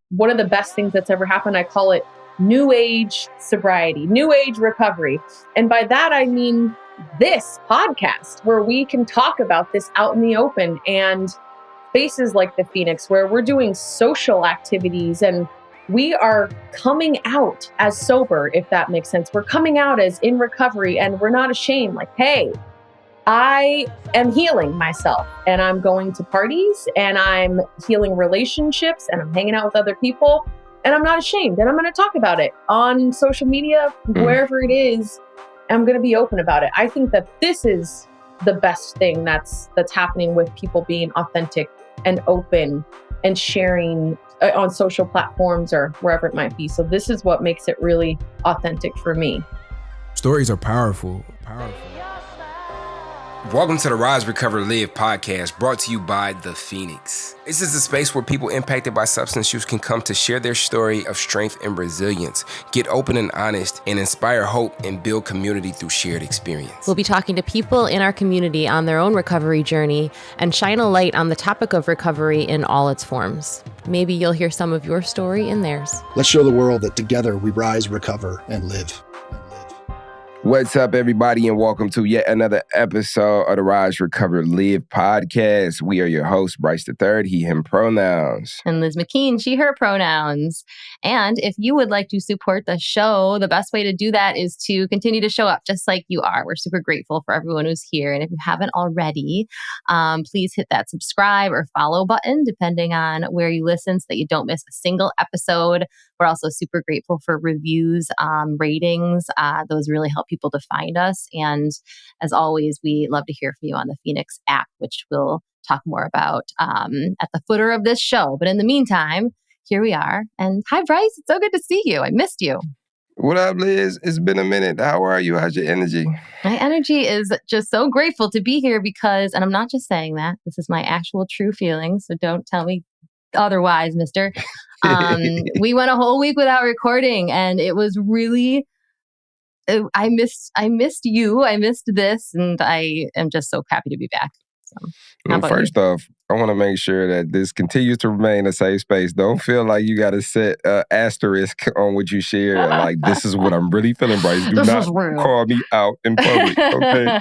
one of the best things that's ever happened. I call it new age sobriety, new age recovery. And by that, I mean this podcast where we can talk about this out in the open, and spaces like the Phoenix where we're doing social activities and we are coming out as sober, if that makes sense. We're coming out as in recovery and we're not ashamed. Like, hey, I am healing myself and I'm going to parties and I'm healing relationships and I'm hanging out with other people and I'm not ashamed and I'm going to talk about it on social media, wherever it is. I'm going to be open about it. I think that this is the best thing that's happening with people being authentic and open and sharing on social platforms or wherever it might be. So this is what makes it really authentic for me. Stories are powerful. Welcome to the Rise, Recover, Live podcast, brought to you by The Phoenix. This is a space where people impacted by substance use can come to share their story of strength and resilience, get open and honest, and inspire hope and build community through shared experience. We'll be talking to people in our community on their own recovery journey and shine a light on the topic of recovery in all its forms. Maybe you'll hear some of your story in theirs. Let's show the world that together we rise, recover, and live. What's up, everybody, and welcome to yet another episode of the Rise, Recover, Live podcast. We are your hosts, Bryce III, he, him pronouns. And Liz McKean, she, her pronouns. And if you would like to support the show, the best way to do that is to continue to show up just like you are. We're super grateful for everyone who's here. And if you haven't already, please hit that subscribe or follow button, depending on where you listen, so that you don't miss a single episode. We're also super grateful for reviews, ratings. Those really help people to find us. And as always, we love to hear from you on the Phoenix app, which we'll talk more about at the footer of this show. But in the meantime, here we are. And hi, Bryce. It's so good to see you. I missed you. What up, Liz? It's been a minute. How are you? How's your energy? My energy is just so grateful to be here because, and I'm not just saying that, this is my actual true feelings. So don't tell me otherwise, mister. We went a whole week without recording and it was really, I missed you. I missed this, and I am just so happy to be back. So, first off, I want to make sure that this continues to remain a safe space. Don't feel like you got to set asterisk on what you share. Like, this is what I'm really feeling, Bryce. Do not call me out in public, okay?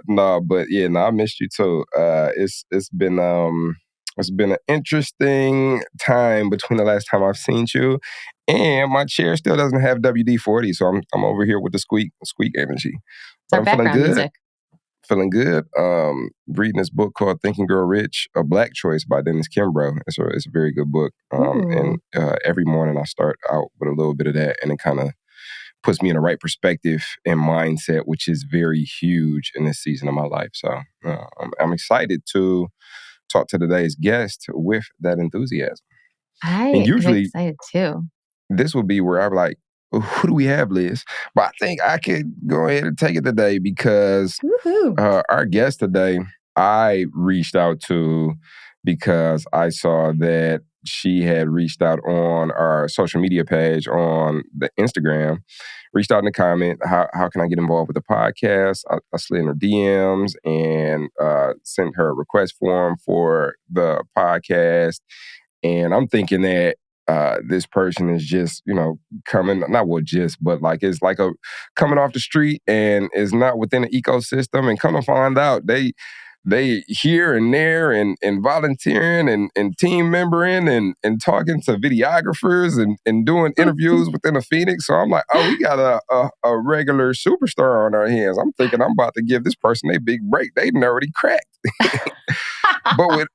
I missed you too. It's been an interesting time between the last time I've seen you, and my chair still doesn't have WD-40, so I'm over here with the squeak energy. It's our background music. Feeling good. Reading this book called Think and Grow Rich, A Black Choice by Dennis Kimbrough. It's a very good book. And every morning I start out with a little bit of that, and it kind of puts me in the right perspective and mindset, which is very huge in this season of my life. So I'm excited to talk to today's guest with that enthusiasm. I'm excited too. This will be where I'm like, who do we have, Liz? But I think I could go ahead and take it today because our guest today, I reached out to because I saw that she had reached out on our social media page on the Instagram, reached out in the comment, how can I get involved with the podcast? I slid in her DMs and sent her a request form for the podcast. And I'm thinking that this person is just, coming, it's like coming off the street and is not within the ecosystem, and come to find out they here and there and volunteering and team membering and talking to videographers and doing interviews within the Phoenix. So I'm like, we got a regular superstar on our hands. I'm thinking I'm about to give this person a big break. They done already cracked.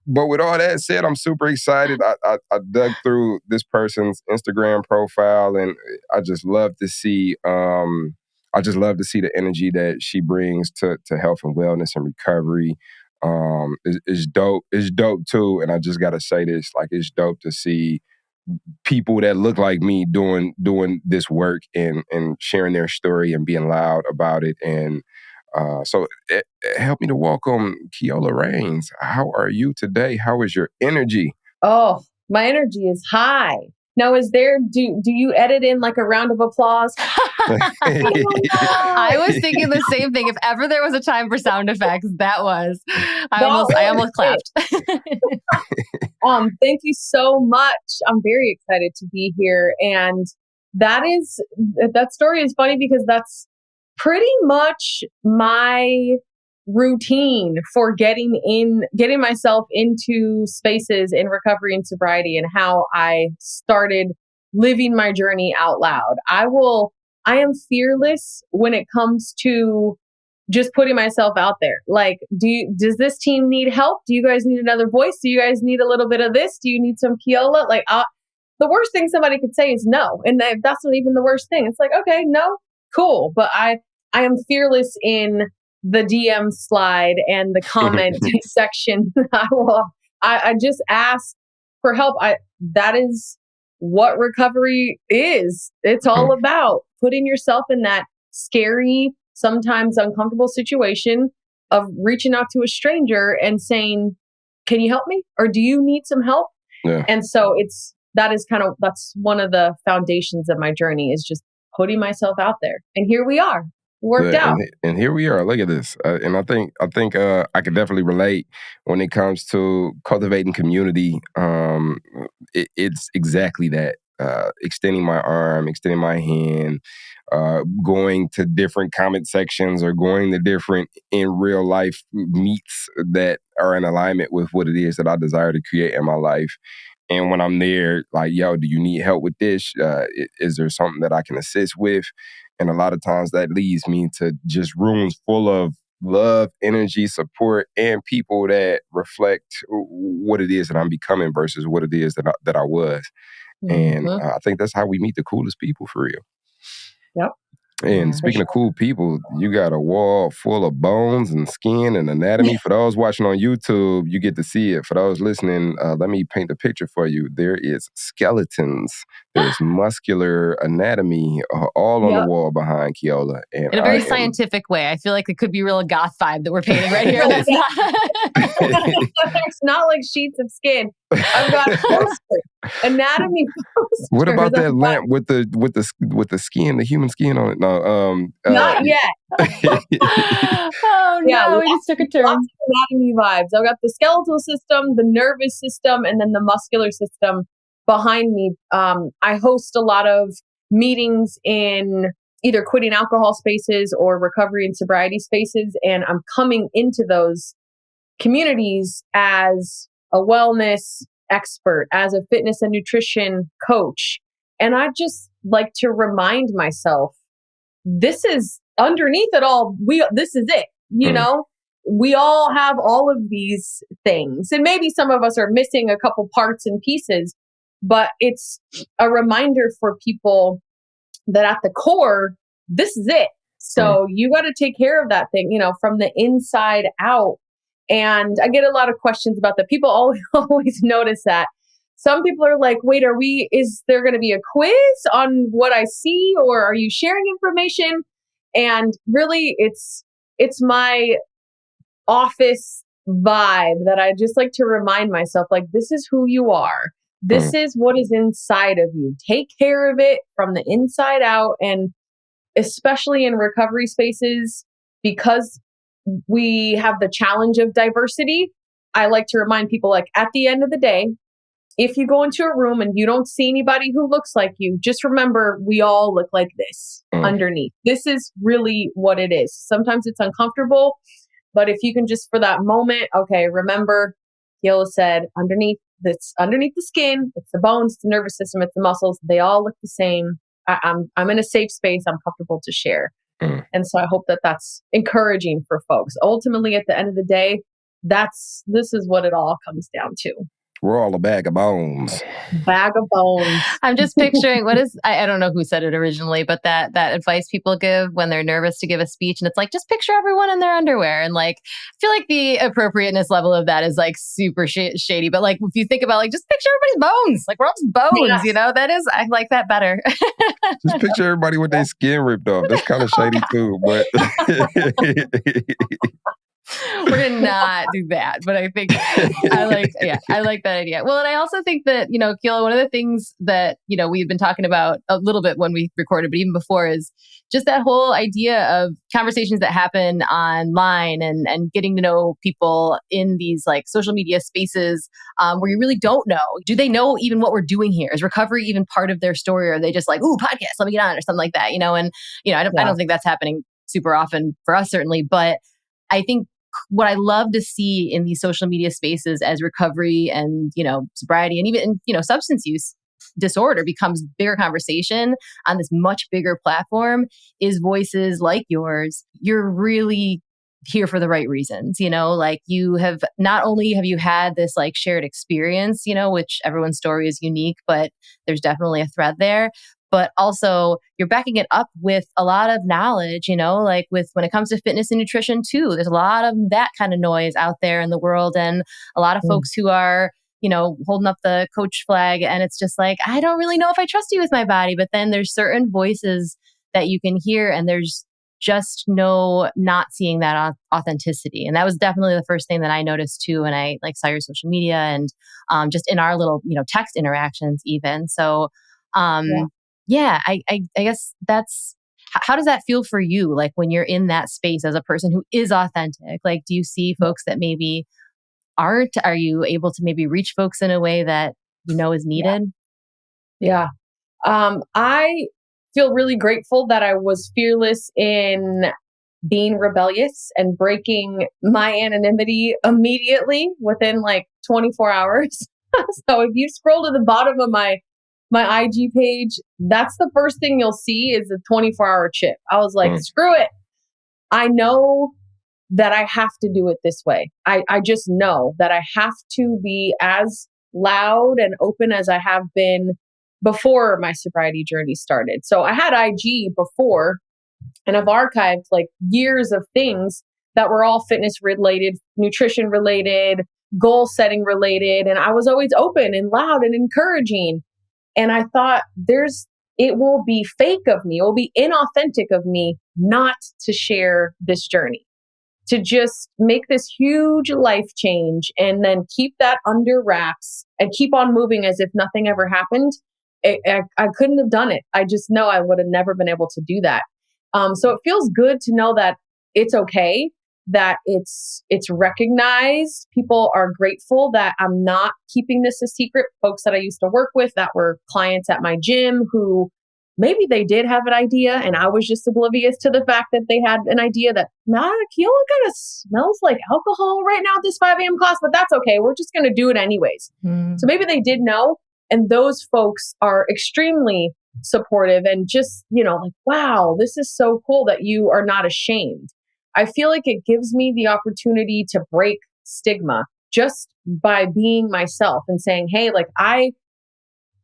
But with all that said, I'm super excited. I dug through this person's Instagram profile, and I just love to see the energy that she brings to health and wellness and recovery. It's dope. It's dope too. And I just gotta say this, like, it's dope to see people that look like me doing this work and sharing their story and being loud about it. And so help me to welcome Kiola Raines. How are you today? How is your energy? Oh, my energy is high. Now, do you edit in like a round of applause? I was thinking the same thing. If ever there was a time for sound effects, that was. I almost clapped. Thank you so much. I'm very excited to be here. And that story is funny because that's pretty much my routine for getting myself into spaces in recovery and sobriety, and how I started living my journey out loud. I am fearless when it comes to just putting myself out there. Like, does this team need help? Do you guys need another voice? Do you guys need a little bit of this? Do you need some Kiola? Like, the worst thing somebody could say is no. And that's not even the worst thing. It's like, okay, no, cool. But I am fearless in the DM slide and the comment section. I just ask for help. That is what recovery is. It's all about putting yourself in that scary, sometimes uncomfortable situation of reaching out to a stranger and saying, can you help me? Or do you need some help? Yeah. And so that's one of the foundations of my journey, is just putting myself out there. And here we are. Worked out. And here we are. Look at this. And I think I can definitely relate when it comes to cultivating community. It's exactly that. Extending my arm, extending my hand, going to different comment sections, or going to different in real life meets that are in alignment with what it is that I desire to create in my life. And when I'm there, like, yo, do you need help with this? Is there something that I can assist with? And a lot of times that leads me to just rooms full of love, energy, support, and people that reflect what it is that I'm becoming versus what it is that I was. Mm-hmm. And I think that's how we meet the coolest people, for real. Yep. And speaking of cool people, you got a wall full of bones and skin and anatomy. For those watching on YouTube, you get to see it. For those listening, let me paint a picture for you. There is skeletons. There's muscular anatomy all on the wall behind Kiola. And in a very scientific way. I feel like it could be real goth vibe that we're painting right here. That's not. It's not like sheets of skin. I've got anatomy posters. What about that lamp with the skin, the human skin on it? No, not yet. Oh no, we just took a turn. Lots of anatomy vibes. I've got the skeletal system, the nervous system, and then the muscular system behind me. I host a lot of meetings in either quitting alcohol spaces or recovery and sobriety spaces, and I'm coming into those communities as a wellness expert, as a fitness and nutrition coach. And I just like to remind myself, this is underneath it all. This is it. You know, we all have all of these things, and maybe some of us are missing a couple parts and pieces, but it's a reminder for people that at the core, this is it. So you got to take care of that thing, from the inside out. And I get a lot of questions about that. People always notice that. Some people are like, wait, is there going to be a quiz on what I see, or are you sharing information? And really, it's my office vibe that I just like to remind myself, like, this is who you are. This is what is inside of you. Take care of it from the inside out. And especially in recovery spaces, because we have the challenge of diversity, I like to remind people, like, at the end of the day, if you go into a room and you don't see anybody who looks like you, just remember we all look like this underneath. This is really what it is. Sometimes it's uncomfortable, but if you can just for that moment, okay, remember, Kiola said, underneath the skin, it's the bones, it's the nervous system, it's the muscles. They all look the same. I'm in a safe space. I'm comfortable to share. And so I hope that that's encouraging for folks. Ultimately, at the end of the day, this is what it all comes down to. We're all a bag of bones. Bag of bones. I'm just picturing I don't know who said it originally, but that advice people give when they're nervous to give a speech. And it's like, just picture everyone in their underwear. And like, I feel like the appropriateness level of that is like super shady. But like, if you think about like, just picture everybody's bones. Like, we're all just bones, I like that better. Just picture everybody with their skin ripped off. That's kind of shady too. But We're gonna not do that, but I think I like that idea. Well, and I also think that, Kiola, one of the things that, we've been talking about a little bit when we recorded, but even before, is just that whole idea of conversations that happen online and getting to know people in these like social media spaces where you really don't know. Do they know even what we're doing here? Is recovery even part of their story? Or are they just like, ooh, podcast, let me get on, or something like that, And, I don't think that's happening super often for us, certainly. But I think what I love to see in these social media spaces as recovery and, sobriety and even, substance use disorder becomes bigger conversation on this much bigger platform is voices like yours. You're really here for the right reasons, like you have, not only have you had this like shared experience, which everyone's story is unique, but there's definitely a thread there. But also you're backing it up with a lot of knowledge, like with when it comes to fitness and nutrition too, there's a lot of that kind of noise out there in the world and a lot of folks who are, holding up the coach flag. And it's just like, I don't really know if I trust you with my body. But then there's certain voices that you can hear and there's just not seeing that authenticity. And that was definitely the first thing that I noticed too when I like saw your social media and just in our little, text interactions even. So I guess how does that feel for you? Like when you're in that space as a person who is authentic, like, do you see folks that maybe aren't? Are you able to maybe reach folks in a way that is needed? Yeah. I feel really grateful that I was fearless in being rebellious and breaking my anonymity immediately within like 24 hours. So if you scroll to the bottom of my IG page, that's the first thing you'll see is a 24-hour chip. I was like, screw it. I know that I have to do it this way. I just know that I have to be as loud and open as I have been before my sobriety journey started. So I had IG before, and I've archived like years of things that were all fitness related, nutrition related, goal setting related. And I was always open and loud and encouraging. And I thought it will be fake of me, it will be inauthentic of me not to share this journey, to just make this huge life change and then keep that under wraps and keep on moving as if nothing ever happened. I couldn't have done it. I just know I would have never been able to do that. So it feels good to know that it's okay, that it's recognized. People are grateful that I'm not keeping this a secret. Folks that I used to work with that were clients at my gym who maybe they did have an idea and I was just oblivious to the fact that they had an idea that, Kiola kind of smells like alcohol right now at this 5 a.m. class, but that's okay. We're just going to do it anyways. So maybe they did know. And those folks are extremely supportive and just, like, wow, this is so cool that you are not ashamed. I feel like it gives me the opportunity to break stigma just by being myself and saying, hey, like I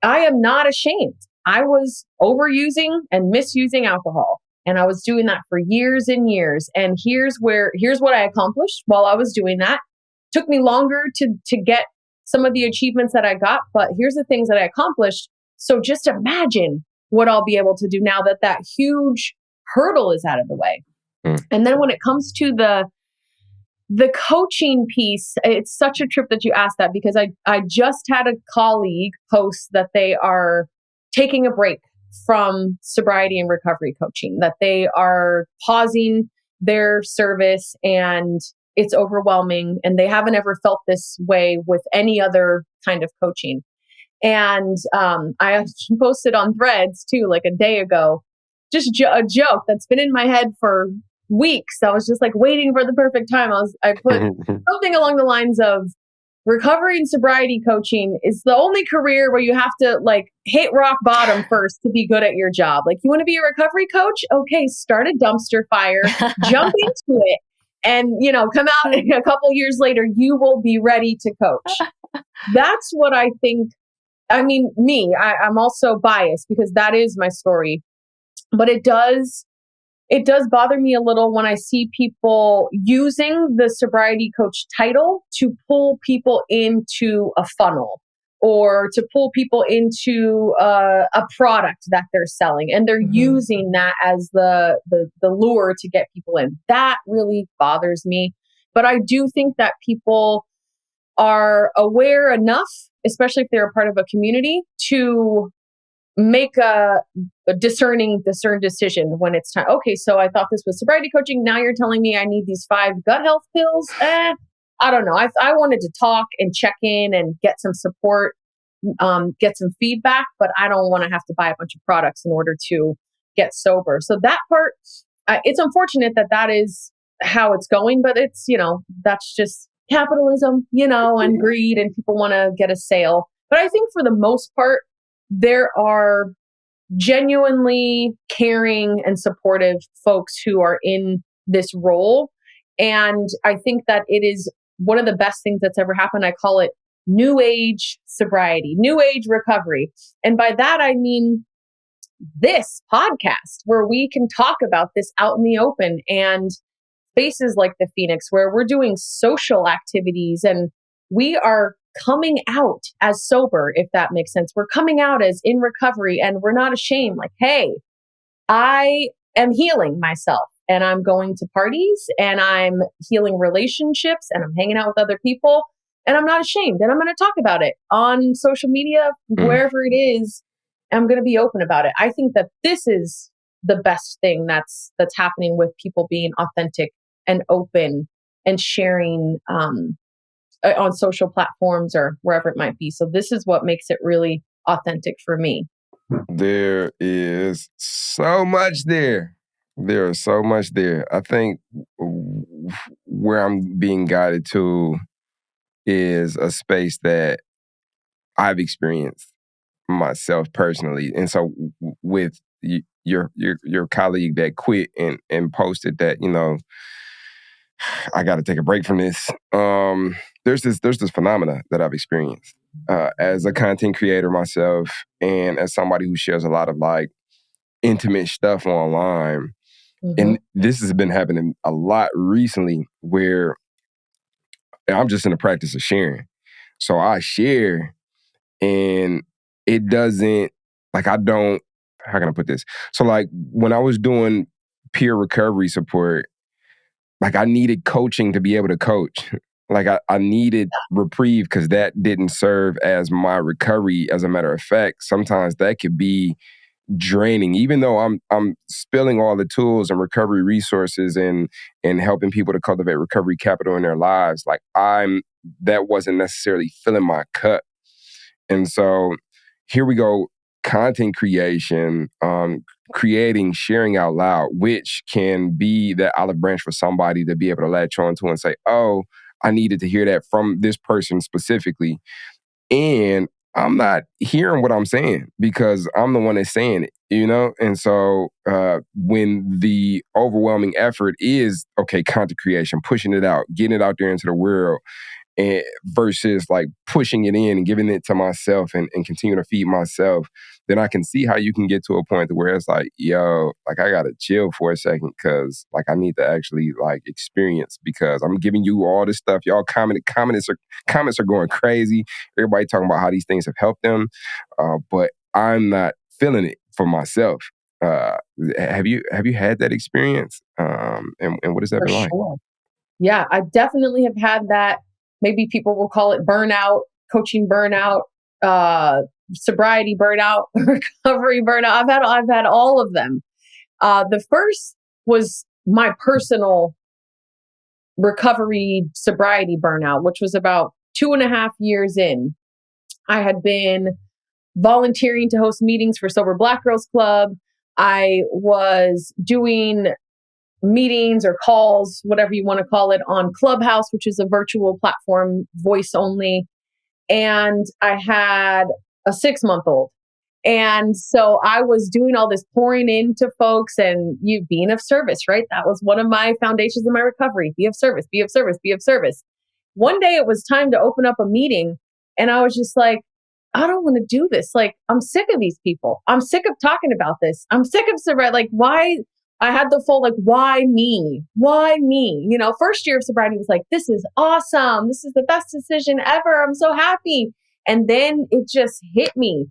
am not ashamed. I was overusing and misusing alcohol. And I was doing that for years and years. And here's what I accomplished while I was doing that. Took me longer to get some of the achievements that I got, but here's the things that I accomplished. So just imagine what I'll be able to do now that huge hurdle is out of the way. And then when it comes to the coaching piece, it's such a trip that you asked that because I just had a colleague post that they are taking a break from sobriety and recovery coaching, that they are pausing their service and it's overwhelming and they haven't ever felt this way with any other kind of coaching. And I posted on Threads too, like a day ago, just a joke that's been in my head for weeks. I was just like waiting for the perfect time. I put something along the lines of recovery and sobriety coaching is the only career where you have to like hit rock bottom first to be good at your job. Like you want to be a recovery coach? Okay, start a dumpster fire, jump into it. And, come out a couple years later, you will be ready to coach. That's what I think. I mean, I'm also biased because that is my story. But it does bother me a little when I see people using the sobriety coach title to pull people into a funnel or to pull people into a product that they're selling. And they're using that as the lure to get people in. That really bothers me. But I do think that people are aware enough, especially if they're a part of a community, to make a discerned decision when it's time. Okay, so I thought this was sobriety coaching. Now you're telling me I need these 5 gut health pills. I don't know. I wanted to talk and check in and get some support, get some feedback, but I don't want to have to buy a bunch of products in order to get sober. So that part, it's unfortunate that is how it's going, but it's, that's just capitalism, and greed, and people want to get a sale. But I think for the most part, there are genuinely caring and supportive folks who are in this role. And I think that it is one of the best things that's ever happened. I call it new age sobriety, new age recovery. And by that, I mean this podcast where we can talk about this out in the open, and spaces like the Phoenix where we're doing social activities and we are coming out as sober, if that makes sense. We're coming out as in recovery, and we're not ashamed. Like, hey, I am healing myself, and I'm going to parties, and I'm healing relationships, and I'm hanging out with other people, and I'm not ashamed, and I'm going to talk about it on social media, wherever it is. I'm going to be open about it. I think that this is the best thing that's happening with people being authentic and open and sharing on social platforms or wherever it might be. So this is what makes it really authentic for me. There is so much there. There is so much there. I think where I'm being guided to is a space that I've experienced myself personally. And so with your colleague that quit and posted that, I got to take a break from this. There's this phenomena that I've experienced as a content creator myself, and as somebody who shares a lot of like intimate stuff online. And this has been happening a lot recently, where I'm just in the practice of sharing. So I share, and it doesn't, like, I don't, how can I put this? So like when I was doing peer recovery support, like I needed coaching to be able to coach. Like I needed reprieve because that didn't serve as my recovery. As a matter of fact, sometimes that could be draining, even though I'm spilling all the tools and recovery resources and helping people to cultivate recovery capital in their lives. Like that wasn't necessarily filling my cup. And so here we go, content creation, creating, sharing out loud, which can be that olive branch for somebody to be able to latch on to and say, oh, I needed to hear that from this person specifically. And I'm not hearing what I'm saying because I'm the one that's saying it, And so when the overwhelming effort is, okay, content creation, pushing it out, getting it out there into the world, and versus like pushing it in and giving it to myself and continuing to feed myself, then I can see how you can get to a point where it's like, yo, like I gotta chill for a second because like I need to actually like experience, because I'm giving you all this stuff. Y'all comments are going crazy. Everybody talking about how these things have helped them, but I'm not feeling it for myself. Have you had that experience? And what has that been like? Yeah, I definitely have had that. Maybe people will call it burnout, coaching burnout, sobriety burnout, recovery burnout. I've had all of them. The first was my personal recovery sobriety burnout, which was about 2.5 years in. I had been volunteering to host meetings for Sober Black Girls Club. I was doing meetings or calls, whatever you want to call it, on Clubhouse, which is a virtual platform, voice only. And I had a 6-month-old. And so I was doing all this pouring into folks and you being of service, right? That was one of my foundations of my recovery. Be of service, be of service, be of service. One day it was time to open up a meeting, and I was just like, I don't want to do this. Like, I'm sick of these people. I'm sick of talking about this. I'm sick of sobriety. Like, why? I had the full, like, why me? Why me? First year of sobriety was like, this is awesome. This is the best decision ever. I'm so happy. And then it just hit me.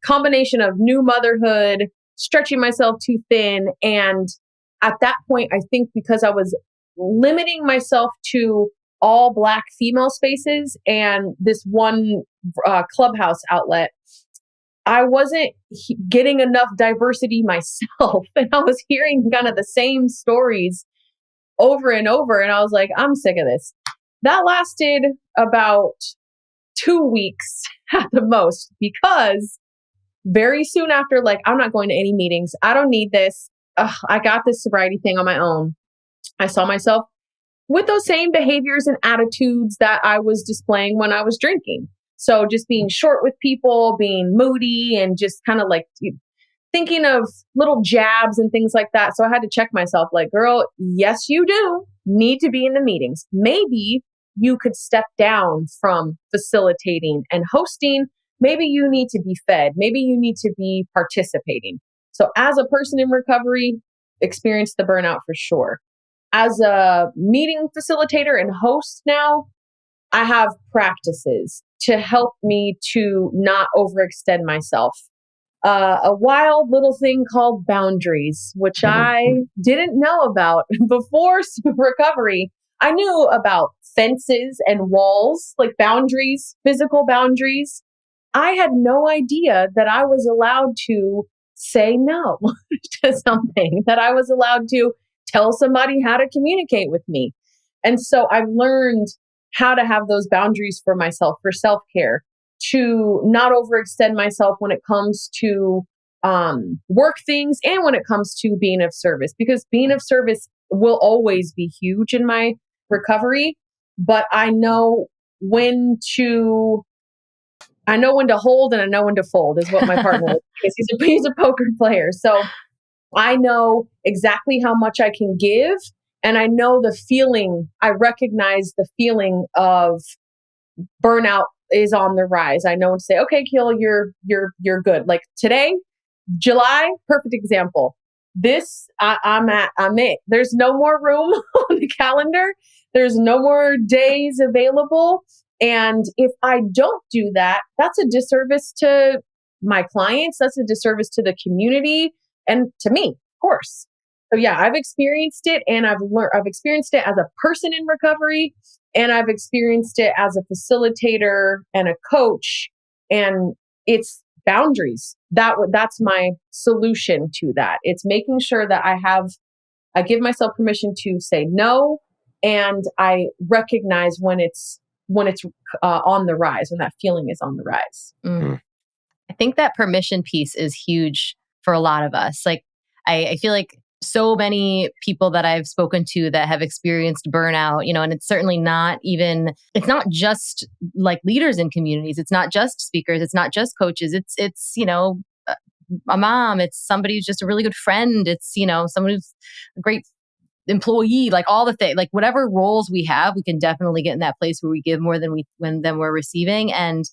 Combination of new motherhood, stretching myself too thin. And at that point, I think because I was limiting myself to all Black female spaces and this one clubhouse outlet, I wasn't getting enough diversity myself. And I was hearing kind of the same stories over and over. And I was like, I'm sick of this. That lasted about 2 weeks at the most, because very soon after, like, I'm not going to any meetings. I don't need this. I got this sobriety thing on my own. I saw myself with those same behaviors and attitudes that I was displaying when I was drinking. So just being short with people, being moody, and just kind of like thinking of little jabs and things like that. So I had to check myself, like, girl, yes, you do need to be in the meetings. Maybe you could step down from facilitating and hosting. Maybe you need to be fed. Maybe you need to be participating. So as a person in recovery, experienced the burnout for sure. As a meeting facilitator and host now, I have practices to help me to not overextend myself. A wild little thing called boundaries, which I didn't know about before recovery. I knew about fences and walls, like boundaries, physical boundaries. I had no idea that I was allowed to say no to something, that I was allowed to tell somebody how to communicate with me. And so I've learned how to have those boundaries for myself, for self-care, to not overextend myself when it comes to work things and when it comes to being of service, because being of service will always be huge in my recovery. But I know when to hold and I know when to fold, is what my partner is, because he's a poker player. So I know exactly how much I can give, and I know the feeling. I recognize the feeling of burnout is on the rise. I know when to say, okay, Kiola, you're good. Like today, July, perfect example. I'm it. There's no more room on the calendar. There's no more days available. And if I don't do that, that's a disservice to my clients. That's a disservice to the community and to me, of course. So yeah, I've experienced it, and I've experienced it as a person in recovery, and I've experienced it as a facilitator and a coach. And it's boundaries. That's my solution to that. It's making sure that I give myself permission to say no, and I recognize when it's on the rise, when that feeling is on the rise. Mm. I think that permission piece is huge for a lot of us. Like, I feel like so many people that I've spoken to that have experienced burnout, and it's certainly it's not just like leaders in communities. It's not just speakers. It's not just coaches. It's a mom. It's somebody who's just a really good friend. It's, someone who's a great employee, like all the things, like whatever roles we have, we can definitely get in that place where we give more than we're receiving. And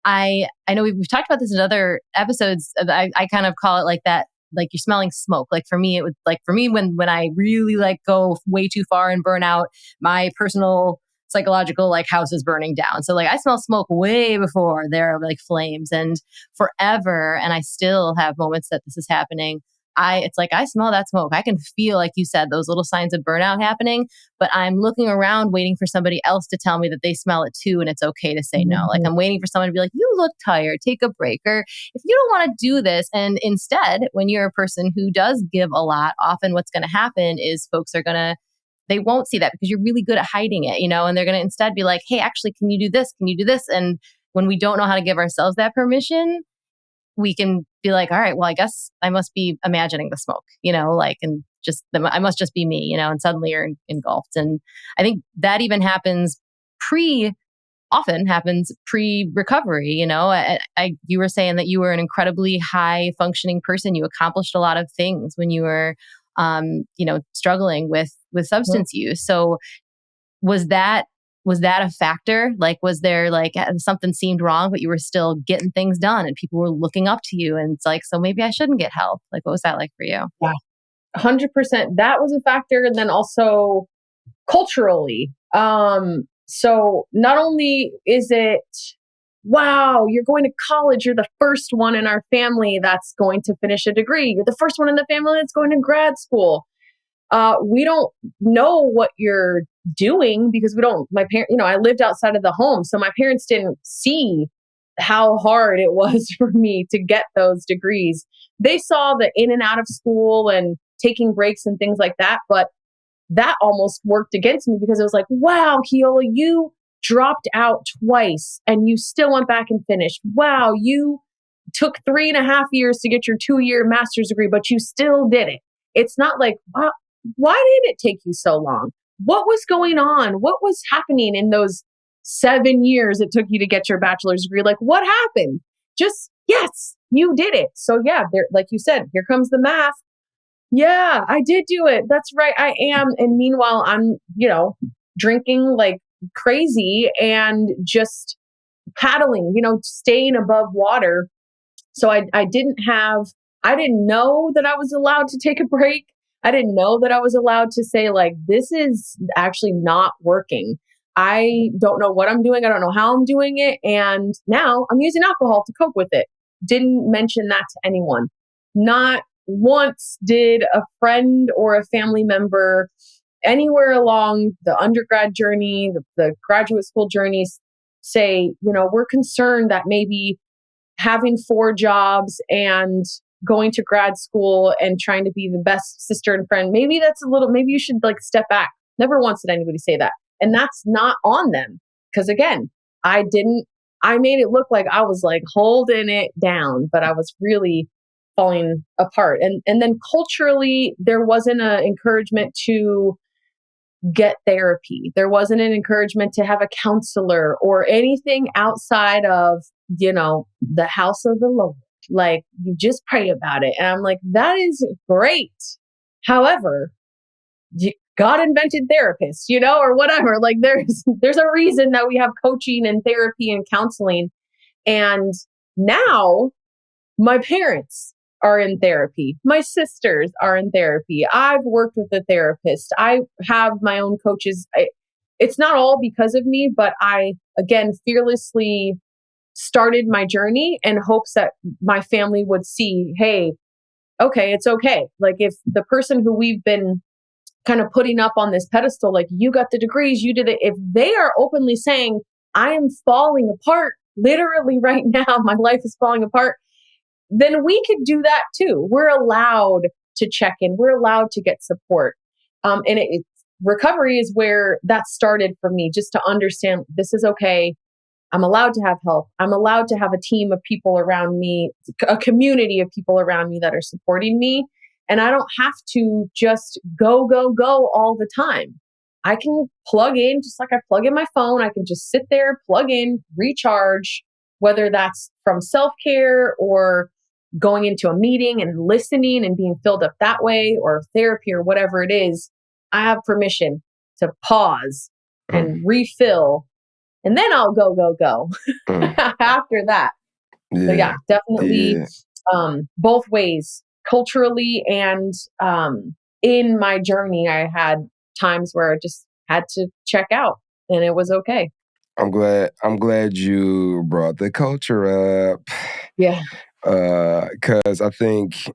I know we've talked about this in other episodes. I kind of call it like that, like you're smelling smoke. Like for me, when I really like go way too far and burn out, my personal psychological like house is burning down. So like I smell smoke way before there are like flames, and forever. And I still have moments that this is happening. It's like I smell that smoke. I can feel, like you said, those little signs of burnout happening, but I'm looking around waiting for somebody else to tell me that they smell it too, and it's okay to say no. Like I'm waiting for someone to be like, you look tired, take a break. Or if you don't want to do this, and instead, when you're a person who does give a lot, often what's going to happen is they won't see that because you're really good at hiding it, and they're going to instead be like, hey, actually, can you do this? Can you do this? And when we don't know how to give ourselves that permission, we can be like, all right, well, I guess I must be imagining the smoke, and I must just be me, and suddenly you're engulfed. And I think that even often happens pre-recovery. You were saying that you were an incredibly high functioning person. You accomplished a lot of things when you were, struggling with substance use. So was that a factor? Like, was there like something seemed wrong, but you were still getting things done and people were looking up to you, and it's like, so maybe I shouldn't get help. Like, what was that like for you? Yeah, 100%. That was a factor. And then also culturally. So not only is it, wow, you're going to college, you're the first one in our family that's going to finish a degree. You're the first one in the family that's going to grad school. we don't know what you're doing because my parents, I lived outside of the home. So my parents didn't see how hard it was for me to get those degrees. They saw the in and out of school and taking breaks and things like that. But that almost worked against me because it was like, wow, Kiola, you dropped out twice and you still went back and finished. Wow, you took 3.5 years to get your 2-year master's degree, but you still did it. It's not like, why did it take you so long? What was going on? What was happening in those 7 years it took you to get your bachelor's degree? Like, what happened? Just, yes, you did it. So yeah, there, like you said, here comes the math. Yeah, I did do it. That's right. I am. And meanwhile, I'm, drinking like crazy and just paddling, staying above water. So I didn't know that I was allowed to take a break. I didn't know that I was allowed to say, like, this is actually not working. I don't know what I'm doing. I don't know how I'm doing it. And now I'm using alcohol to cope with it. Didn't mention that to anyone. Not once did a friend or a family member anywhere along the undergrad journey, the graduate school journey say, we're concerned that maybe having 4 jobs and going to grad school and trying to be the best sister and friend, maybe you should like step back. Never once did anybody say that. And that's not on them. Because again, I made it look like I was like holding it down, but I was really falling apart. And then culturally, there wasn't an encouragement to get therapy. There wasn't an encouragement to have a counselor or anything outside of, the house of the Lord. Like, you just pray about it. And I'm like, that is great. However, God invented therapists, or whatever. Like, there's a reason that we have coaching and therapy and counseling. And now my parents are in therapy. My sisters are in therapy. I've worked with a therapist. I have my own coaches. It's not all because of me, but I, again, fearlessly started my journey in hopes that my family would see, hey, okay, it's okay. Like, if the person who we've been kind of putting up on this pedestal, like, you got the degrees, you did it. If they are openly saying, I am falling apart, literally right now, my life is falling apart, then we could do that too. We're allowed to check in. We're allowed to get support. Recovery is where that started for me, just to understand this is okay. I'm allowed to have help. I'm allowed to have a team of people around me, a community of people around me that are supporting me. And I don't have to just go all the time. I can plug in just like I plug in my phone. I can just sit there, plug in, recharge, whether that's from self-care or going into a meeting and listening and being filled up that way, or therapy or whatever it is. I have permission to pause and refill, and then I'll go after that. Yeah. So yeah, definitely both ways, culturally and in my journey, I had times where I just had to check out, and it was okay. I'm glad you brought the culture up. Yeah. Because I think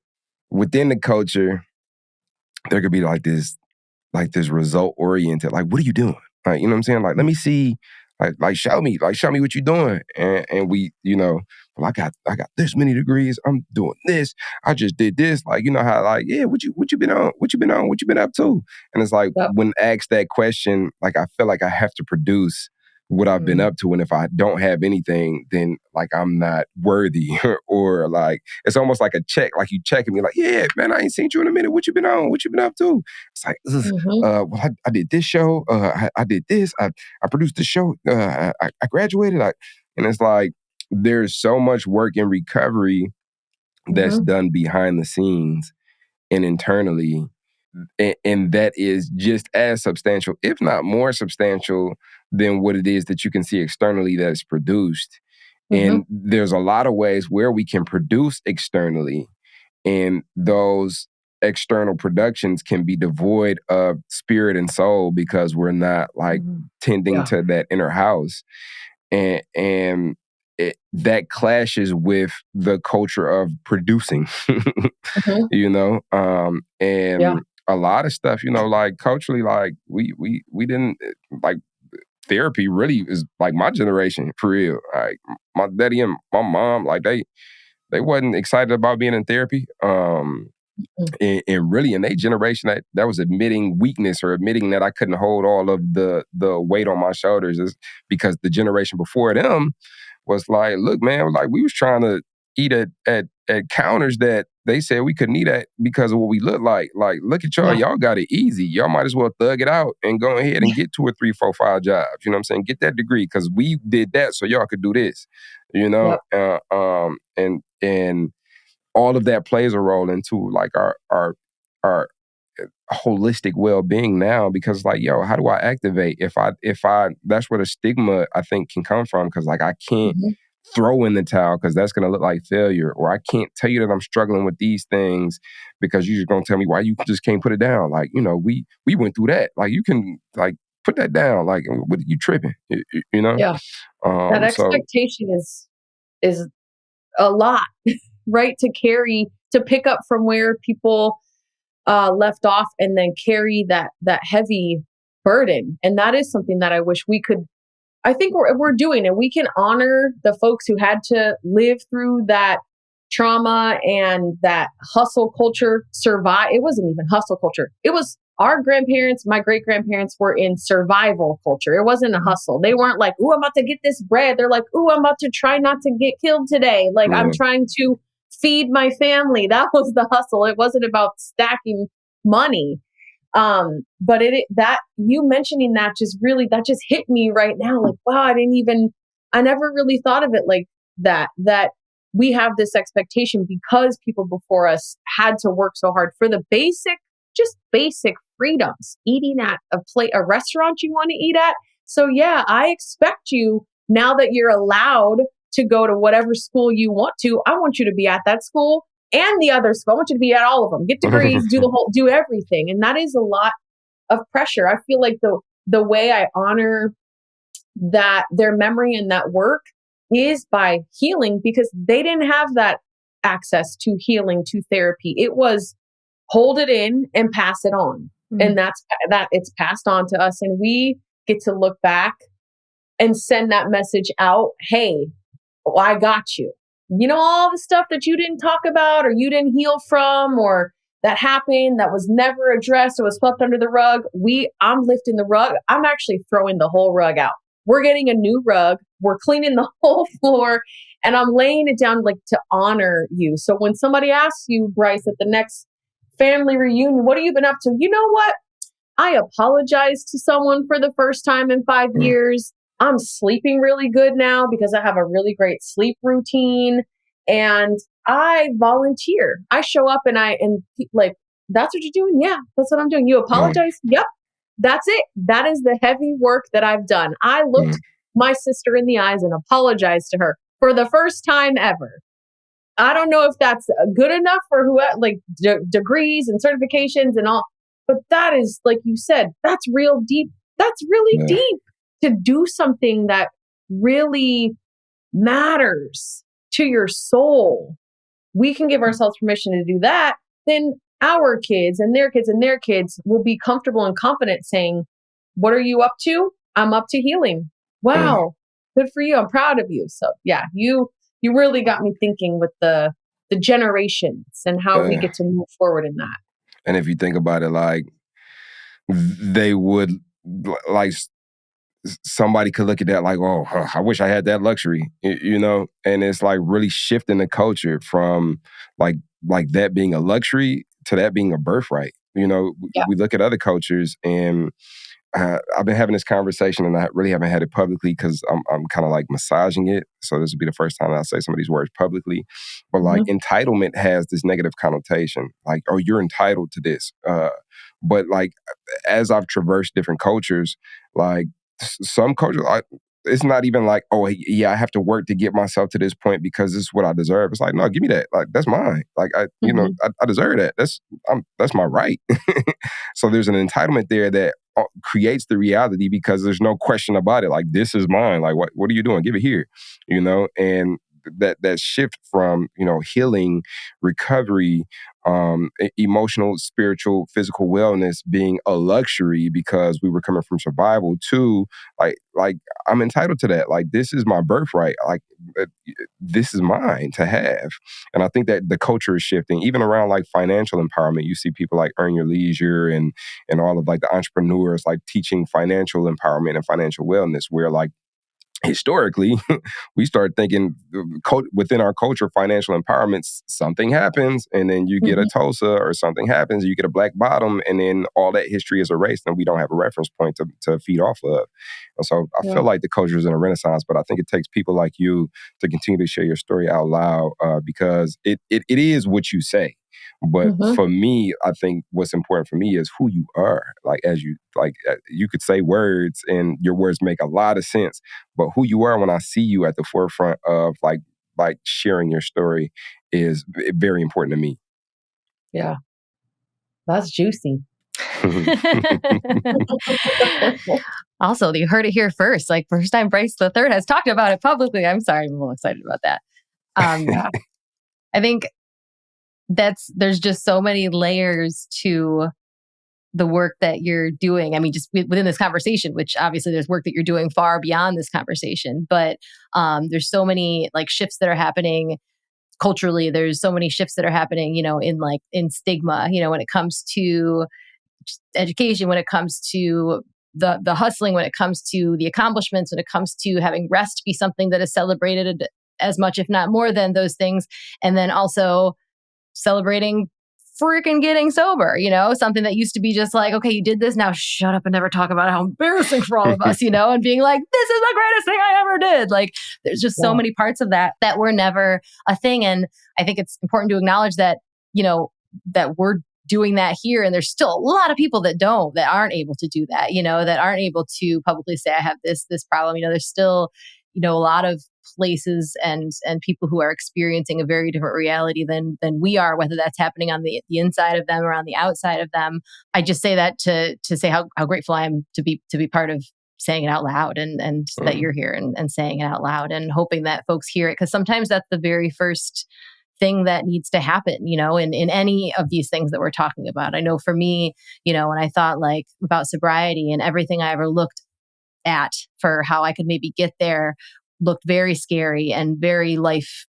within the culture, there could be like this result oriented, like, what are you doing? Like, you know what I'm saying? Like, let me see, like show me what you're doing. And we, well, I got this many degrees. I'm doing this. I just did this. Like, you know how, like, yeah, what you been on? What you been on? What you been up to? And it's like, when asked that question, like, I feel like I have to produce what I've been up to. And if I don't have anything, then like I'm not worthy. Or like, it's almost like a check, like you checking me like, yeah, man, I ain't seen you in a minute. What you been on? What you been up to? It's like, well, I did this show. I did this. I produced the show. I graduated. And it's like, there's so much work in recovery that's done behind the scenes and internally. And that is just as substantial, if not more substantial, than what it is that you can see externally that is produced. And there's a lot of ways where we can produce externally, and those external productions can be devoid of spirit and soul because we're not like tending to that inner house. And that clashes with the culture of producing, a lot of stuff, like culturally, like we didn't like therapy really is like my generation for real. Like my daddy and my mom, like they wasn't excited about being in therapy. And really in their generation that was admitting weakness or admitting that I couldn't hold all of the weight on my shoulders, is because the generation before them was like, look, man, like we was trying to eat at counters that they said we couldn't eat at because of what we look like. Like, look at y'all, y'all got it easy. Y'all might as well thug it out and go ahead and get 2 or 3, 4, 5 jobs. You know what I'm saying? Get that degree because we did that so y'all could do this. And all of that plays a role into like our holistic well-being now, because like, yo, how do I activate if I that's where the stigma I think can come from, because like I can't throw in the towel because that's going to look like failure, or I can't tell you that I'm struggling with these things because you're just going to tell me why you just can't put it down. Like, we went through that. Like, you can like put that down. Like, what are you tripping? Yeah. That expectation is a lot, right? To carry, to pick up from where people left off and then carry that heavy burden. And that is something that I wish we could, I think we're doing, and we can honor the folks who had to live through that trauma and that hustle culture survive. It wasn't even hustle culture. It was our grandparents, my great grandparents were in survival culture. It wasn't a hustle. They weren't like, ooh, I'm about to get this bread. They're like, ooh, I'm about to try not to get killed today. Like, I'm trying to feed my family. That was the hustle. It wasn't about stacking money. But that you mentioning that just hit me right now. Like, wow, I never really thought of it like that we have this expectation because people before us had to work so hard for the basic freedoms, eating at a restaurant you want to eat at. So yeah, I expect you, now that you're allowed to go to whatever school you want to, I want you to be at that school and the other school. I want you to be at all of them, get degrees, do everything. And that is a lot of pressure. I feel like the way I honor that their memory and that work is by healing, because they didn't have that access to healing, to therapy. It was hold it in and pass it on. And that it's passed on to us, and we get to look back and send that message out. Hey, I got you. All the stuff that you didn't talk about or you didn't heal from, or that happened that was never addressed or was swept under the rug. I'm lifting the rug. I'm actually throwing the whole rug out. We're getting a new rug. We're cleaning the whole floor, and I'm laying it down like to honor you. So when somebody asks you, Bryce, at the next family reunion, what have you been up to? You know what? I apologized to someone for the first time in 5 years. I'm sleeping really good now because I have a really great sleep routine, and I volunteer. I show up and like, that's what you're doing? Yeah, that's what I'm doing. You apologize? Yep. That's it. That is the heavy work that I've done. I looked my sister in the eyes and apologized to her for the first time ever. I don't know if that's good enough for like degrees and certifications and all, but that is, like you said, that's real deep. That's really deep to do something that really matters to your soul. We can give ourselves permission to do that. Then our kids and their kids and their kids will be comfortable and confident saying, what are you up to? I'm up to healing. Wow. Good for you. I'm proud of you. So yeah, you really got me thinking with the generations and how we get to move forward in that. And if you think about it, like they would, like somebody could look at that like, oh, I wish I had that luxury, and it's like really shifting the culture from like that being a luxury to that being a birthright. We look at other cultures, and I've been having this conversation, and I really haven't had it publicly because I'm kind of like massaging it. So this will be the first time I say some of these words publicly. But like entitlement has this negative connotation, like, oh, you're entitled to this. But like as I've traversed different cultures, like some cultures, it's not even like, oh, yeah, I have to work to get myself to this point because this is what I deserve. It's like, no, give me that. Like, that's mine. Like, I deserve that. That's my right. So there's an entitlement there that creates the reality because there's no question about it. Like, this is mine. Like, what are you doing? Give it here. And that shift from, healing, recovery, emotional, spiritual, physical wellness being a luxury because we were coming from survival to like I'm entitled to that. Like, this is my birthright. Like, this is mine to have. And I think that the culture is shifting, even around like financial empowerment. You see people like Earn Your Leisure and all of like the entrepreneurs like teaching financial empowerment and financial wellness, where like historically, we start thinking within our culture, financial empowerment, something happens and then you get a Tulsa, or something happens, you get a black bottom, and then all that history is erased and we don't have a reference point to feed off of. And so I feel like the culture is in a renaissance, but I think it takes people like you to continue to share your story out loud, because it is what you say. But for me, I think what's important for me is who you are. Like, you could say words and your words make a lot of sense, but who you are when I see you at the forefront of like sharing your story is very important to me. Yeah. That's juicy. Also, you heard it here first. Like, first time Bryce the Third has talked about it publicly. I'm sorry, I'm a little excited about that. I think there's just so many layers to the work that you're doing. I mean, just within this conversation, which obviously there's work that you're doing far beyond this conversation, but there's so many like shifts that are happening culturally. There's so many shifts that are happening, in stigma, when it comes to education, when it comes to the hustling, when it comes to the accomplishments, when it comes to having rest be something that is celebrated as much, if not more than those things. And then also celebrating freaking getting sober, something that used to be just like, okay, you did this, now shut up and never talk about how embarrassing for all of us, and being like, this is the greatest thing I ever did. Like, there's just so many parts of that were never a thing. And I think it's important to acknowledge that, that we're doing that here. And there's still a lot of people that aren't able to do that, that aren't able to publicly say, I have this problem. There's still, a lot of places and people who are experiencing a very different reality than we are, whether that's happening on the inside of them or on the outside of them. I just say that to say how grateful I am to be part of saying it out loud, and that you're here and saying it out loud, and hoping that folks hear it, because sometimes that's the very first thing that needs to happen, in any of these things that we're talking about. I know for me, when I thought like about sobriety, and everything I ever looked at for how I could maybe get there looked very scary and very life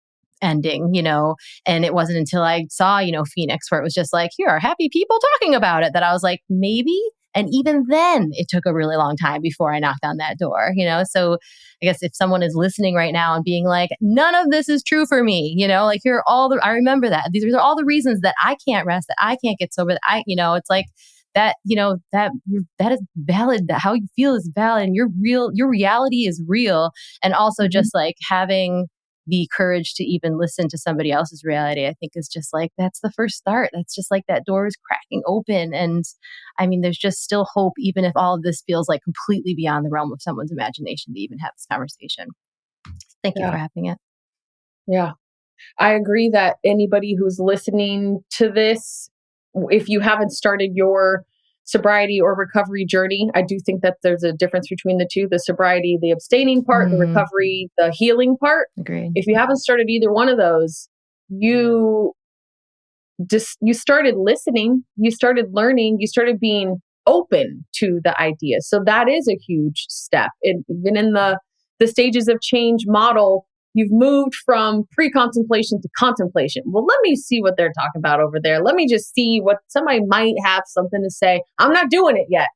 ending, and it wasn't until I saw, Phoenix, where it was just like, here are happy people talking about it, that I was like, maybe. And even then it took a really long time before I knocked on that door, so I guess if someone is listening right now and being like, none of this is true for me, like, here are I remember that these are all the reasons that I can't rest, that I can't get sober, that it's like, that, that is valid, that how you feel is valid, and your reality is real. And also just like having the courage to even listen to somebody else's reality, I think is just like, that's the first start. That's just like that door is cracking open. And I mean, there's just still hope, even if all of this feels like completely beyond the realm of someone's imagination to even have this conversation. Thank you for having it. Yeah. I agree that anybody who's listening to this, if you haven't started your sobriety or recovery journey, I do think that there's a difference between the two: the sobriety, the abstaining part, the recovery, the healing part. Agreed. If you haven't started either one of those, you started listening, you started learning, you started being open to the idea. So that is a huge step. And even in the stages of change model, you've moved from pre-contemplation to contemplation. Well, let me see what they're talking about over there. Let me just see what somebody might have something to say. I'm not doing it yet.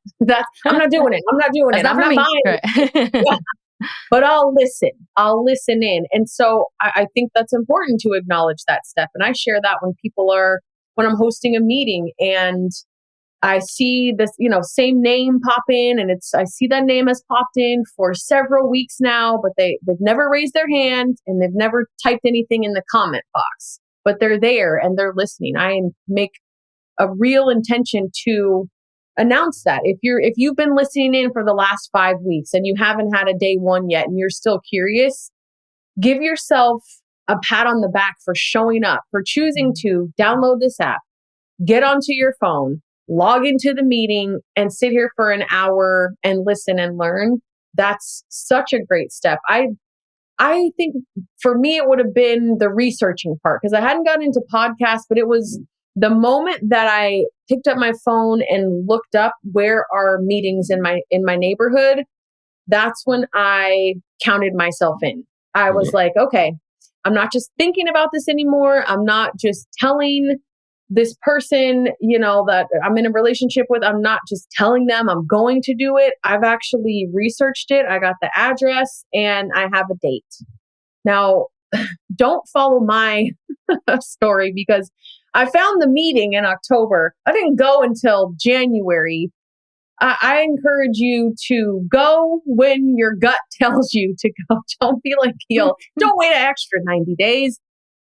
I'm not doing it. I'm not doing it. I'm not buying it. Yeah. But I'll listen. I'll listen in. And so I think that's important to acknowledge that step. And I share that when I'm hosting a meeting and I see this, same name pop in, and I see that name has popped in for several weeks now, but they've never raised their hand and they've never typed anything in the comment box, but they're there and they're listening. I make a real intention to announce that if you've been listening in for the last 5 weeks and you haven't had a day one yet and you're still curious, give yourself a pat on the back for showing up, for choosing to download this app, get onto your phone, log into the meeting, and sit here for an hour and listen and learn. That's such a great step. I think for me, it would have been the researching part because I hadn't gotten into podcasts, but it was the moment that I picked up my phone and looked up where are meetings in my neighborhood. That's when I counted myself in. I was like, okay, I'm not just thinking about this anymore. I'm not just telling this person, that I'm in a relationship with. I'm not just telling them I'm going to do it. I've actually researched it. I got the address and I have a date. Now, don't follow my story because I found the meeting in October. I didn't go until January. I encourage you to go when your gut tells you to go. Don't be like Keel. Don't wait an extra 90 days.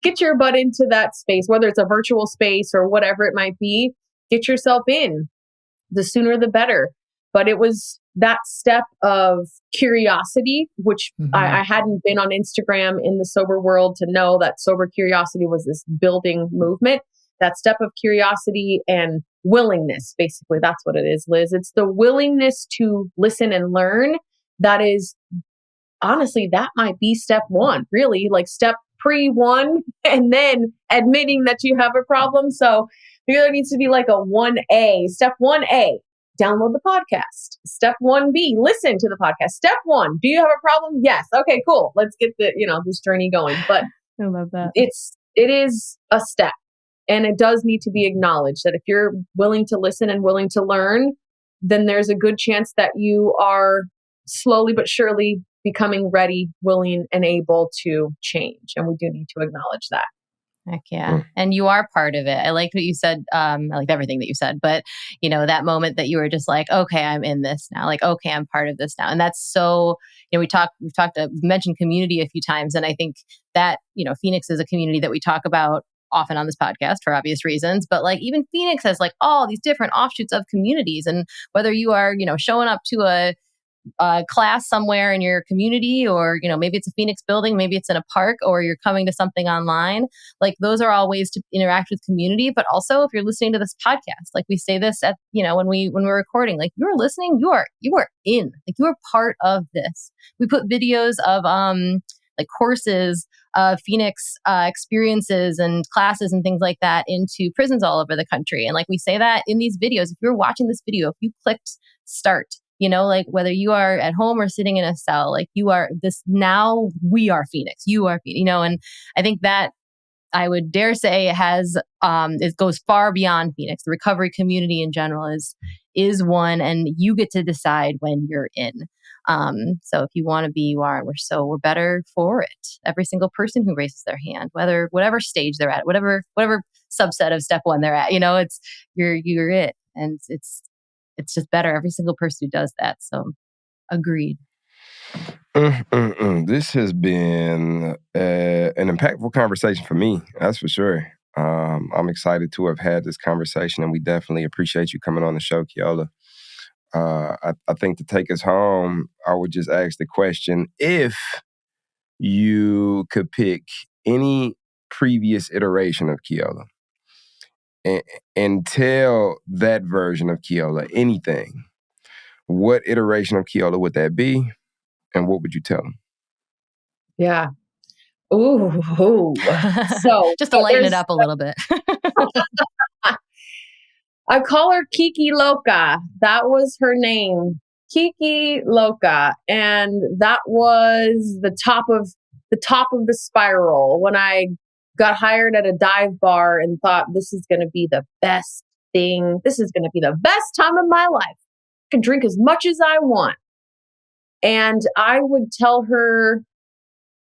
Get your butt into that space, whether it's a virtual space or whatever it might be. Get yourself in. The sooner the better. But it was that step of curiosity, which I hadn't been on Instagram in the sober world to know that sober curiosity was this building movement. That step of curiosity and willingness, basically, that's what it is, Liz. It's the willingness to listen and learn. That is, honestly, that might be step one, really, like step pre-1, and then admitting that you have a problem. So there needs to be like a 1A. Step 1A, download the podcast. Step 1B, listen to the podcast. Step 1, do you have a problem? Yes. Okay, cool. Let's get this journey going. But I love that. It is a step. And it does need to be acknowledged that if you're willing to listen and willing to learn, then there's a good chance that you are slowly but surely becoming ready, willing, and able to change. And we do need to acknowledge that. Heck yeah. And you are part of it. I liked what you said. I liked everything that you said, but that moment that you were just like, okay, I'm in this now. Like, okay, I'm part of this now. And that's so, we've mentioned community a few times. And I think that, Phoenix is a community that we talk about often on this podcast for obvious reasons, but like even Phoenix has like all these different offshoots of communities. And whether you are, showing up to a class somewhere in your community, or maybe it's a Phoenix building, maybe it's in a park, or you're coming to something online, like those are all ways to interact with community. But also if you're listening to this podcast, like we say this at when we're recording, like you're listening, you are in, like you are part of this. We put videos of like courses, Phoenix experiences and classes and things like that into prisons all over the country. And like we say that in these videos, if you're watching this video, if you clicked start, like whether you are at home or sitting in a cell, like you are this now, we are Phoenix, you are, and I think that I would dare say it goes far beyond Phoenix. The recovery community in general is one, and you get to decide when you're in. So if you want to be, you are, and we're better for it. Every single person who raises their hand, whatever stage they're at, whatever subset of step 1 they're at, it's you're it, and it's just better. Every single person who does that. So agreed. This has been an impactful conversation for me, that's for sure. I'm excited to have had this conversation, and we definitely appreciate you coming on the show, Kiola. I think to take us home, I would just ask the question, if you could pick any previous iteration of Kiola and tell that version of Kiola anything, what iteration of Kiola would that be, and what would you tell them? Yeah. Ooh. So just to lighten it up a little bit. I call her Kiki Loca. That was her name, Kiki Loca, and that was the top of the spiral when I got hired at a dive bar and thought, this is going to be the best thing. This is going to be the best time of my life. I can drink as much as I want. And I would tell her,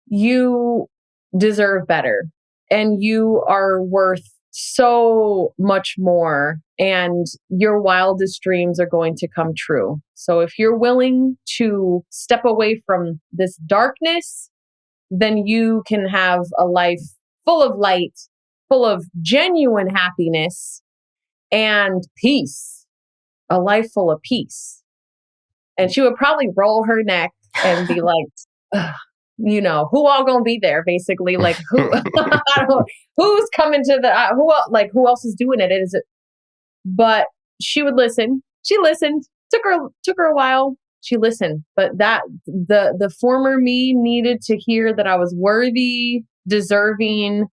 you deserve better, and you are worth so much more, and your wildest dreams are going to come true. So if you're willing to step away from this darkness, then you can have a life full of light, full of genuine happiness and peace, a life full of peace. And she would probably roll her neck and be like, who all gonna be there? Basically, like who's coming to the who else is doing it? But she would listen. She listened. Took her a while. she listened. But that the former me needed to hear that I was worthy, deserving,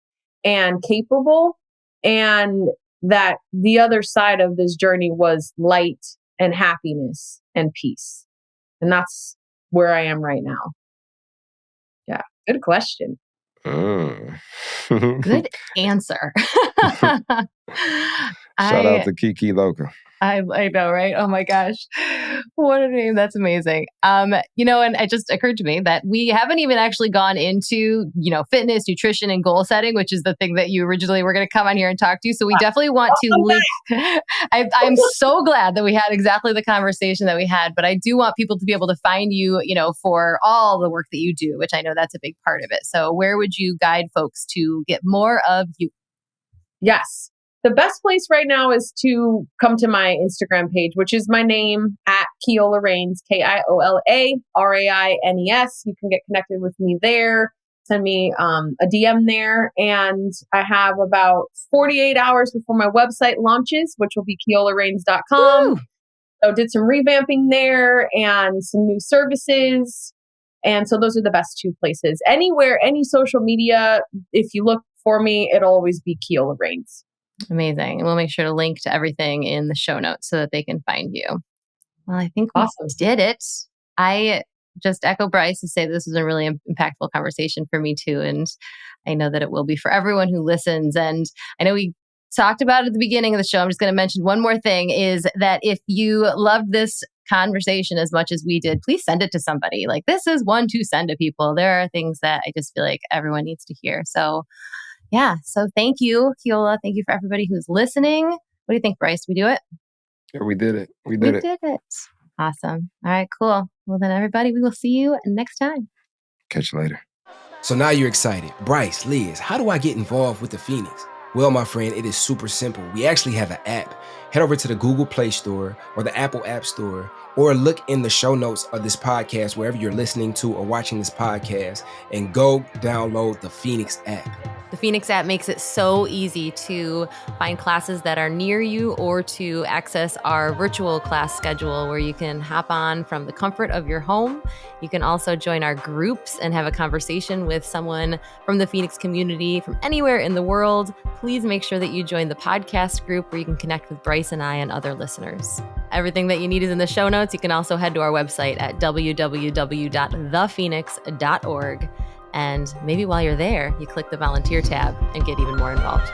and capable, and that the other side of this journey was light and happiness and peace. And that's where I am right now. Yeah. Good question. Good answer. Shout out to Kiki Loca. I know, right? Oh my gosh. What a name. That's amazing. And it just occurred to me that we haven't even actually gone into, fitness, nutrition, and goal setting, which is the thing that you originally were going to come on here and talk to. So we definitely want to link. I'm so glad that we had exactly the conversation that we had, but I do want people to be able to find you, for all the work that you do, which I know that's a big part of it. So where would you guide folks to get more of you? Yes. The best place right now is to come to my Instagram page, which is my name at Kiola Raines, Kiola Raines. You can get connected with me there. Send me a DM there. And I have about 48 hours before my website launches, which will be kiolaraines.com. So did some revamping there and some new services. And so those are the best two places. Anywhere, any social media, if you look for me, it'll always be Kiola Raines. Amazing. And we'll make sure to link to everything in the show notes so that they can find you. Well, I think we did it. I just echo Bryce to say this was a really impactful conversation for me too. And I know that it will be for everyone who listens. And I know we talked about it at the beginning of the show. I'm just going to mention one more thing is that if you loved this conversation as much as we did, please send it to somebody. Like this is one to send to people. There are things that I just feel like everyone needs to hear. So yeah. So thank you, Kiola. Thank you for everybody who's listening. What do you think, Bryce? We do it? Yeah, we did it. We did it. Awesome. All right, cool. Well then, everybody, we will see you next time. Catch you later. So now you're excited. Bryce, Liz, how do I get involved with the Phoenix? Well, my friend, it is super simple. We actually have an app. Head over to the Google Play Store or the Apple App Store, or look in the show notes of this podcast, wherever you're listening to or watching this podcast, and go download the Phoenix app. The Phoenix app makes it so easy to find classes that are near you or to access our virtual class schedule where you can hop on from the comfort of your home. You can also join our groups and have a conversation with someone from the Phoenix community from anywhere in the world. Please make sure that you join the podcast group where you can connect with Bryce and I and other listeners. Everything that you need is in the show notes. You can also head to our website at www.thephoenix.org. And maybe while you're there, you click the volunteer tab and get even more involved.